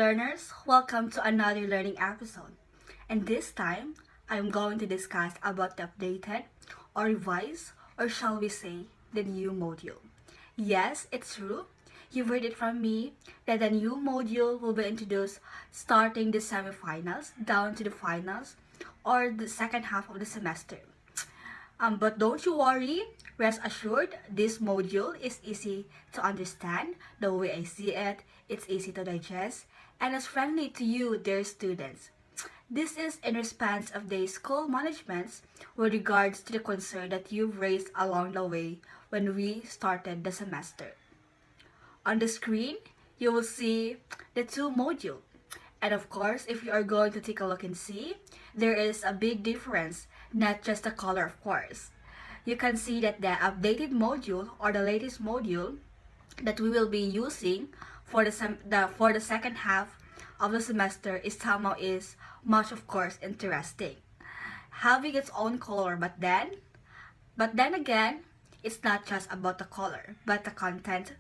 learners, welcome to another learning episode. And this time, I'm going to discuss about the updated or revised, or shall we say, the new module. Yes, it's true. You've heard it from me that the new module will be introduced starting the semifinals down to the finals or the second half of the semester. But don't you worry, rest assured, this module is easy to understand. The way I see it, it's easy to digest, and it's friendly to you, dear students. This is in response of the school managements with regards to the concern that you've raised along the way when we started the semester. On the screen, you will see the two modules. And of course, if you are going to take a look and see, there is a big difference, not just the color of course. You can see that the updated module or the latest module that we will be using for the second half of the semester is much of course interesting. Having its own color, but then again, it's not just about the color, but the content.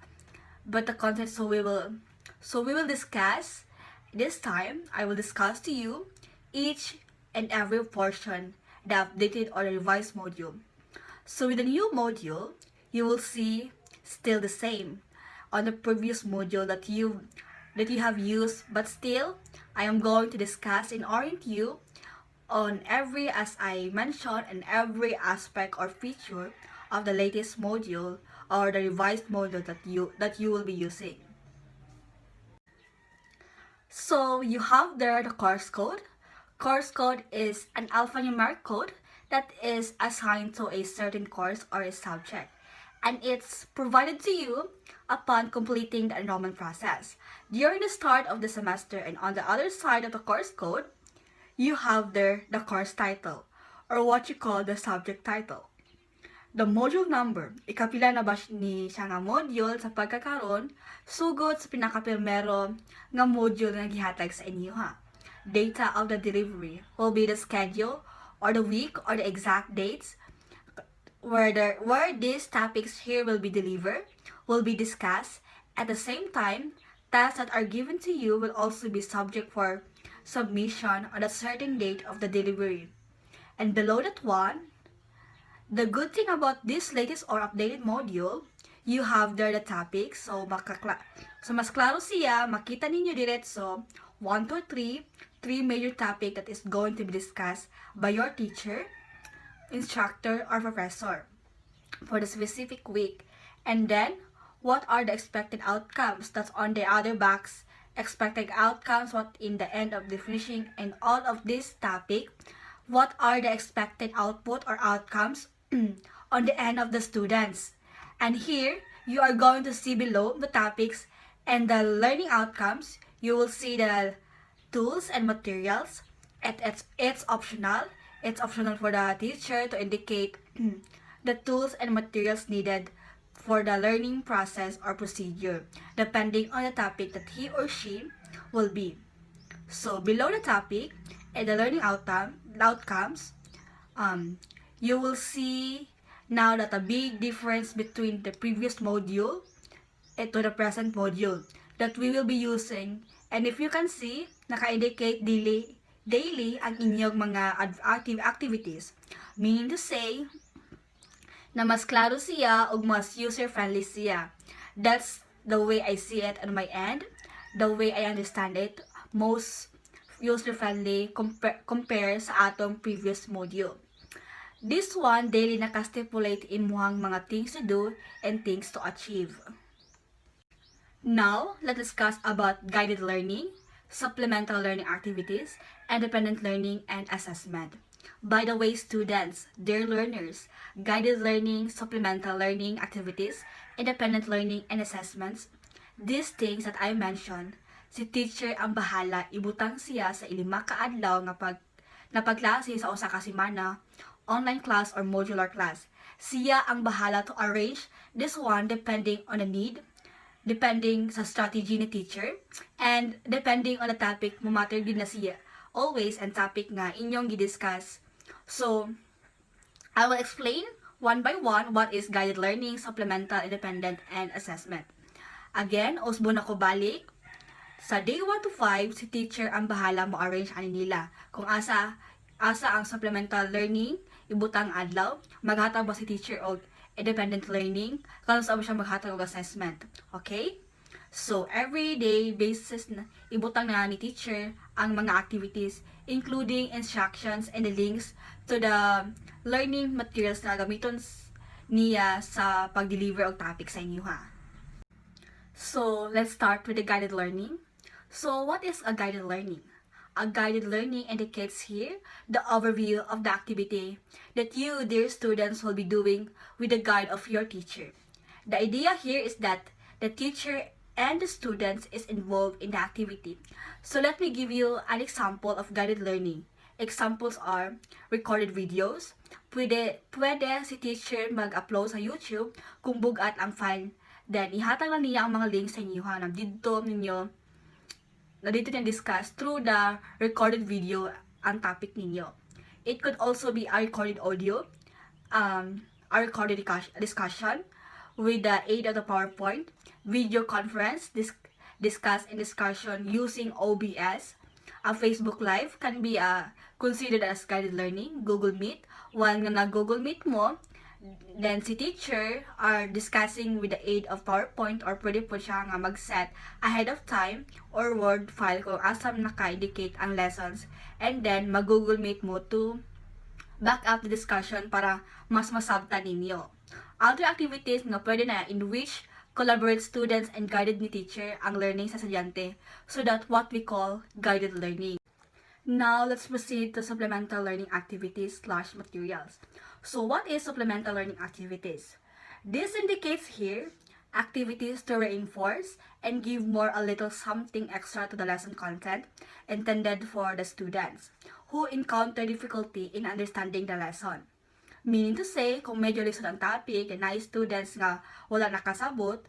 So we will discuss this time. I will discuss to you each and every portion, the updated or revised module. So with the new module, you will see still the same on the previous module that you have used, but still I am going to discuss and orient you on every, as I mentioned, and every aspect or feature of the latest module or the revised module that you will be using. So you have there the course code. Course code is an alphanumeric code that is assigned to a certain course or a subject, and it's provided to you upon completing the enrollment process. During the start of the semester, and on the other side of the course code, you have there the course title, or what you call the subject title. The module number, ikapila na ba ni siya nga module sa pagkakaroon, sugod sa pinakaprimero nga module na gihatag sa inyo ha. Data of the delivery will be the schedule or the week or the exact dates where these topics here will be delivered, will be discussed. At the same time, tasks that are given to you will also be subject for submission on a certain date of the delivery. And below that one, the good thing about this latest or updated module, you have there the topics. So mas klaro siya, makita ninyo diretso 1 to 3 major topic that is going to be discussed by your teacher, instructor, or professor for the specific week. And then, what are the expected outcomes? That's on the other box. Expected outcomes, what in the end of the finishing and all of this topic, what are the expected output or outcomes on the end of the students. And here, you are going to see below the topics and the learning outcomes. You will see the tools and materials. It's optional. It's optional for the teacher to indicate the tools and materials needed for the learning process or procedure, depending on the topic that he or she will be. So below the topic and the learning outcomes, you will see now that a big difference between the previous module to the present module that we will be using. And if you can see, naka-indicate daily ang inyong mga activities. Meaning to say, na mas klaro siya o mas user-friendly siya. That's the way I see it on my end. The way I understand it, most user-friendly compare sa atong previous module. This one, daily nakastipulate in muhang mga things to do and things to achieve. Now, let's discuss about guided learning, supplemental learning activities, independent learning, and assessment. By the way, students, dear learners, guided learning, supplemental learning activities, independent learning, and assessments, these things that I mentioned, si teacher ang bahala ibutang siya sa 5 ka adlaw nga pagklase sa usa ka semana, online class or modular class. Siya ang bahala to arrange this one depending on the need, depending sa strategy ni teacher, and depending on the topic, mumatter din na siya always and topic nga inyong gidiscuss. So, I will explain one by one what is guided learning, supplemental, independent, and assessment. Again, usbo na ko balik Sa day 1 to 5, si teacher ang bahala mo arrange ani nila. Kung asa ang supplemental learning, ibutang adlaw, maghatag ba si teacher og independent learning, kung saan siya maghatag og assessment. Okay? So, everyday basis na ibutang na ni teacher ang mga activities, including instructions and the links to the learning materials na gamiton niya sa pag-deliver og topic sa inyo ha. So, let's start with the guided learning. So, what is a guided learning? A guided learning indicates here the overview of the activity that you, dear students, will be doing with the guide of your teacher. The idea here is that the teacher and the students is involved in the activity. So let me give you an example of guided learning. Examples are recorded videos. Pwede si teacher mag-upload sa YouTube kung bugat ang file. Then, ihatag lang niya ang mga links sa inyo ha. Dito niya discuss through the recorded video ang topic ninyo. It could also be a recorded audio, a recorded discussion with the aid of the PowerPoint, video conference, discuss and discussion using OBS. A Facebook Live can be considered as guided learning. Google Meet, while na Google Meet mo, then si teacher are discussing with the aid of PowerPoint or pwede po siya nga mag-set ahead of time or Word file kung asam naka-indicate ang lessons, and then mag-Google Meet mo to back up the discussion para mas masabtan ninyo. Other activities nga pwede na in which collaborate students and guided ni teacher ang learning sa estudyante, so that what we call guided learning. Now, let's proceed to supplemental learning activities/materials. So, what is supplemental learning activities? This indicates here activities to reinforce and give more a little something extra to the lesson content intended for the students who encounter difficulty in understanding the lesson. Meaning to say, kung medyo lisod ang topic and na students nga wala nakasabot,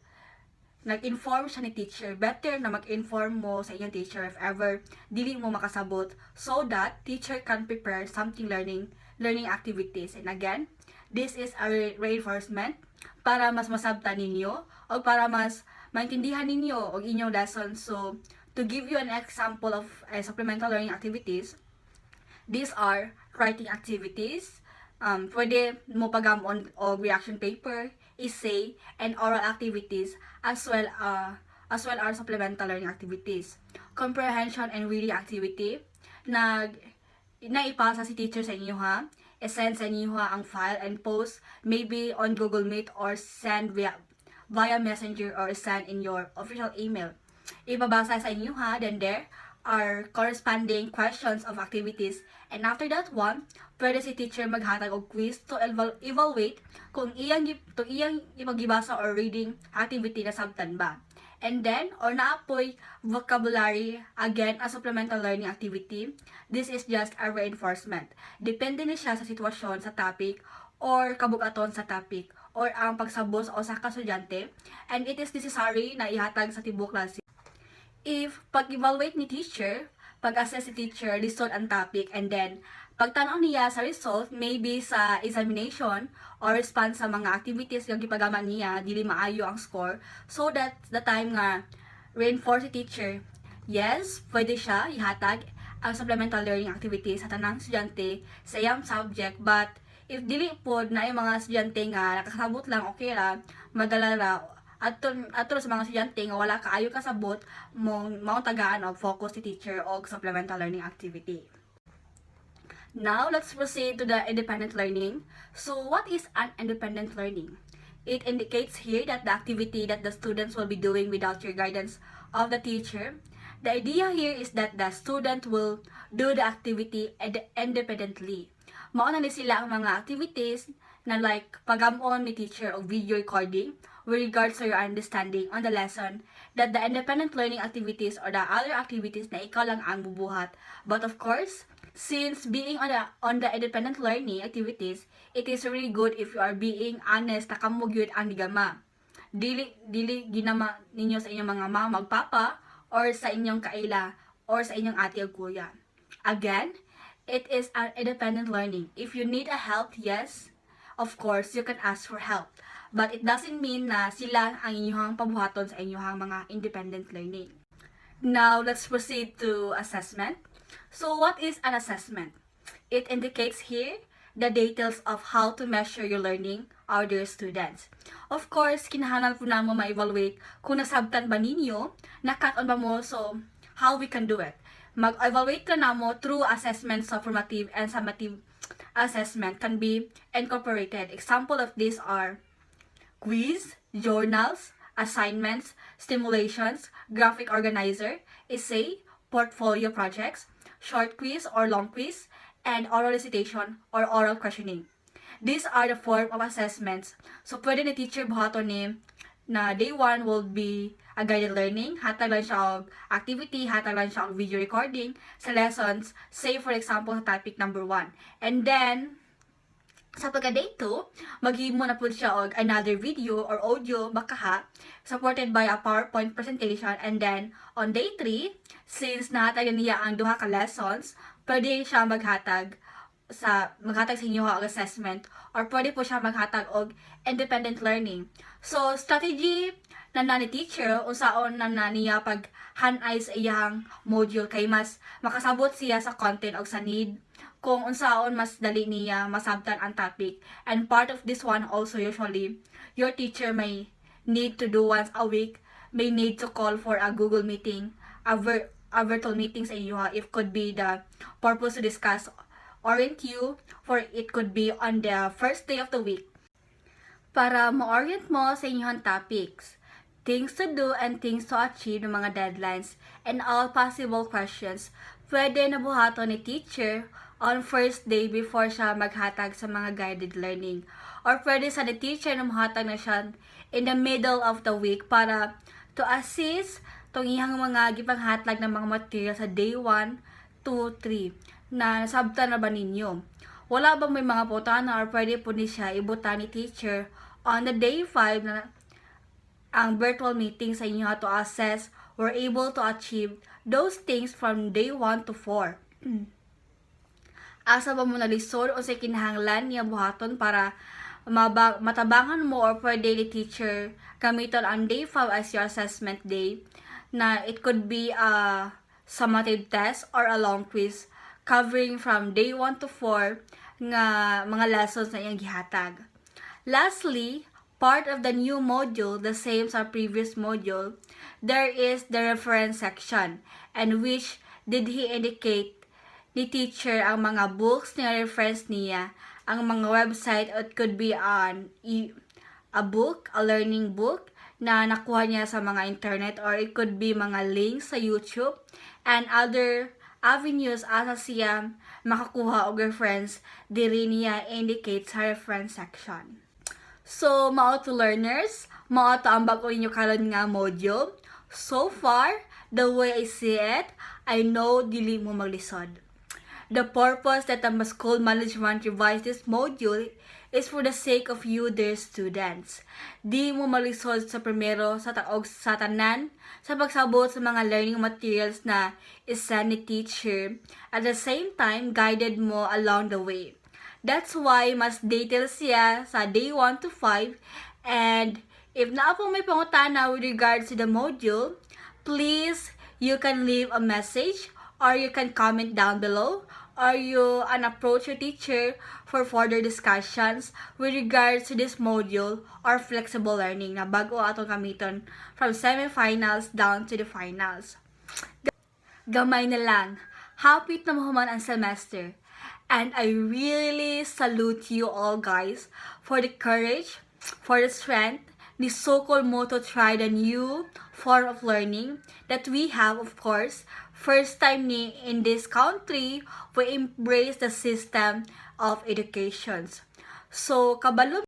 nag-inform siya ni teacher. Better na mag-inform mo sa inyong teacher if ever dili mo makasabot, so that teacher can prepare something learning activities. And again, this is a reinforcement para mas masabtan ninyo o para mas maintindihan ninyo og inyong lesson. So, to give you an example of supplemental learning activities, these are writing activities, pwede mo pagamon og reaction paper, essay, and oral activities, as well as supplemental learning activities. Comprehension and reading activity, naipasa si teacher sa inyo ha, send sa inyo ha ang file and post maybe on Google Meet or send via Messenger or send in your official email. Ibabasa sa inyo ha, then there are corresponding questions of activities, and after that one, pwede si teacher maghatag og quiz to evaluate kung iyang ipagibasa or reading activity na sabtan ba. And then, or naapoy vocabulary, again, a supplemental learning activity. This is just a reinforcement. Depende ni siya sa sitwasyon, sa topic, or kabugaton sa topic, or ang pagsabos o sa kastudyante, and it is necessary na ihatag sa tibok klase. If pag-evaluate ni teacher, pag-assess ni teacher, lisod ang topic, and then, pagtanaw niya sa result, maybe sa examination or response sa mga activities yung gipagaman niya, dili maayo ang score, so that the time nga reinforce si teacher, yes, pwede siya ihatag ang supplemental learning activities sa tanang estudyante sa iyang subject, but if dili pod na yung mga estudyante nga nakasabot lang, okay ra, madala ra, ato sa mga estudyante nga wala kaayo kasabot, mao tagaan og focus si teacher og supplemental learning activity. Now, let's proceed to the independent learning. So, what is an independent learning? It indicates here that the activity that the students will be doing without your guidance of the teacher. The idea here is that the student will do the activity independently. Mauna ni sila ang mga activities na like pagamon ni teacher o video recording with regards to your understanding on the lesson, that the independent learning activities or the other activities na ikaw lang ang bubuhat. But of course, since being on the independent learning activities, it is really good if you are being honest na kamugyod ang digama. Dili ginama ninyo sa inyong mga mama magpapa or sa inyong kaila or sa inyong ate o kuya. Again, it is an independent learning. If you need a help, yes, of course, you can ask for help. But it doesn't mean na sila ang inyong pabuhaton sa inyong mga independent learning. Now, let's proceed to assessment. So, what is an assessment? It indicates here the details of how to measure your learning of your students. Of course, kinahanglan po na mo ma-evaluate kung nasabtan ba ninyo, nakat-on ba mo, so how we can do it. Mag-evaluate ka na mo through assessment, so formative and summative assessment can be incorporated. Example of these are quiz, journals, assignments, stimulations, graphic organizer, essay, portfolio projects, short quiz or long quiz, and oral recitation or oral questioning. These are the form of assessments. So, pwede ni teacher buhaton ni na day 1 will be a guided learning. Hatag lang siya og activity, hatag lang siya og video recording sa lessons, say for example sa topic number 1. And then, sa pagka-day 2, maghimo na po siya og another video or audio makaha supported by a PowerPoint presentation. And then on day 3, since nahatag niya ang duha ka lessons, pwede siya maghatag sa inyo og assessment or pwede po siya maghatag og independent learning. So strategy na ni teacher unsaon na niya pag hanay sa iyang module kay mas makasabot siya sa content og sa need kung unsaon mas dali niya masabtan ang topic. And part of this one also usually your teacher may need to do once a week, may need to call for a Google meeting, a virtual meeting sa inyo if could be the purpose to discuss orient you, for it could be on the first day of the week para ma-orient mo sa inyong topics, things to do and things to achieve ng mga deadlines, and all possible questions pwede na buhaton ni teacher on first day before siya maghatag sa mga guided learning. Or pwede sa ni teacher na mahatag na siya in the middle of the week para to assist tong iyang mga gipanghatag ng mga material sa day 1, 2, 3 na nasabtan na ba ninyo. Wala bang may mga putana or pwede po ni siya ibutan ni teacher on the day 5 na ang virtual meeting sa inyo to assess or able to achieve those things from day 1 to 4. Asa ba mo nalisod o sa kinahanglan niya buhaton para matabangan mo or pwede ni teacher gamiton ang day 5 as your assessment day na it could be a summative test or a long quiz covering from day 1 to 4 nga mga lessons na iyang gihatag. Lastly, part of the new module, the same as our previous module, there is the reference section, and which did he indicate ni teacher ang mga books na reference niya, ang mga website, it could be a book, a learning book na nakuha niya sa mga internet, or it could be mga links sa YouTube and other avenues asa siya makakuha og reference diri niya indicate sa reference section. So, mao to learners, mao to ang bago ninyo karon nga module. So far, the way I see it, I know dili mo maglisod. The purpose that ang school management revised this module is for the sake of you, dear students. Di mo malisod sa primero sa taog sa tanan sa pagsabot sa mga learning materials na isa ni teacher, at the same time guided mo along the way. That's why mas detail siya sa day 1 to 5, and if na po may pangutana with regards to the module, please you can leave a message or you can comment down below, or you approach your teacher for further discussions with regards to this module or flexible learning na bago atong gamiton from semifinals down to the finals. Gamay na lang. Hapit na mahuman ang semester. And I really salute you all guys for the courage, for the strength, ni sukol mo to try the new form of learning that we have, of course. First time ni in this country, we embrace the system of education. So, kabalo